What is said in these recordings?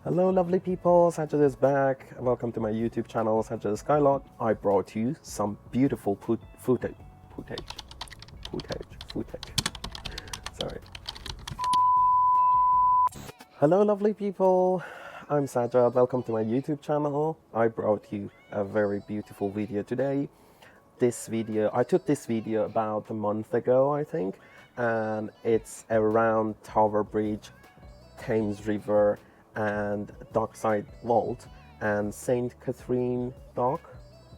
Hello lovely people, Sajid is back. Welcome to my YouTube channel, Sajid Skyline. I brought you some beautiful footage. Sorry. Hello lovely people, I'm Sajid. Welcome to my YouTube channel. I brought you a very beautiful video today. I took this video about a month ago, I think, and it's around Tower Bridge, Thames River, and Dockside Vault and Saint Catherine Dock,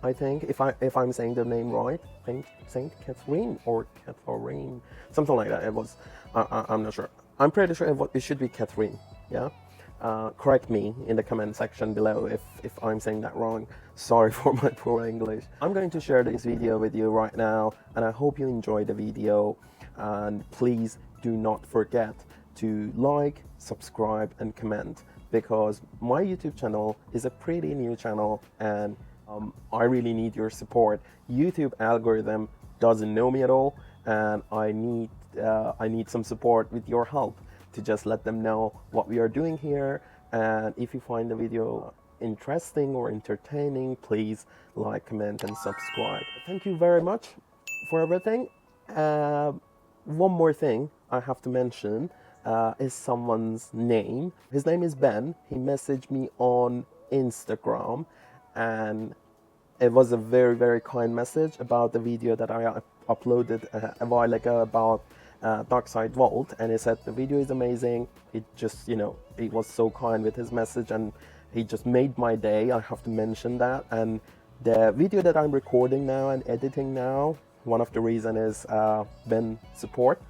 I think, if I'm saying the name right. Saint Catherine or Catherine, something like that. It was. I'm not sure. I'm pretty sure it should be Catherine. Yeah. Correct me in the comment section below if I'm saying that wrong. Sorry for my poor English. I'm going to share this video with you right now, and I hope you enjoy the video. And please do not forget to like, subscribe and comment, because my YouTube channel is a pretty new channel and I really need your support. YouTube algorithm doesn't know me at all, and I need some support with your help to just let them know what we are doing here. And if you find the video interesting or entertaining, please like, comment and subscribe. Thank you very much for everything. One more thing I have to mention is someone's name. His name is Ben. He messaged me on Instagram, and it was a very, very kind message about the video that I uploaded a while ago about Dockside Vault, and he said the video is amazing. It just, he was so kind with his message, and he just made my day. I have to mention that. And the video that I'm recording now and editing now, one of the reasons is Ben's support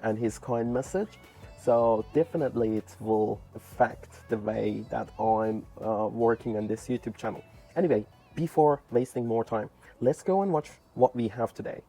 and his kind message. So definitely it will affect the way that I'm working on this YouTube channel. Anyway, before wasting more time, let's go and watch what we have today.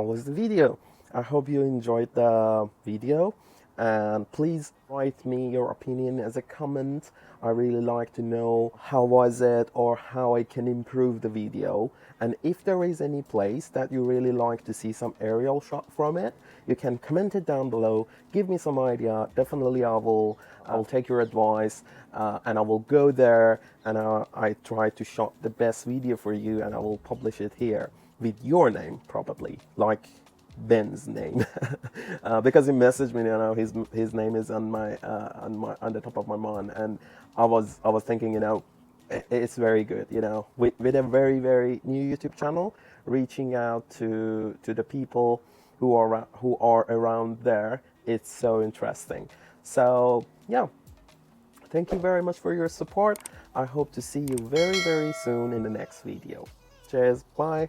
was the video. I hope you enjoyed the video, and please write me your opinion as a comment. I really like to know how was it or how I can improve the video. And if there is any place that you really like to see some aerial shot from it, you can comment it down below. Give me some idea. Definitely I will take your advice, and I will go there, and I try to shot the best video for you, and I will publish it here with your name, probably like Ben's name, because he messaged me. His name is on the top of my mind, and I was thinking, it's very good, with a very very new YouTube channel, reaching out to the people who are around there. It's so interesting. So yeah, thank you very much for your support. I hope to see you very very soon in the next video. Cheers, bye.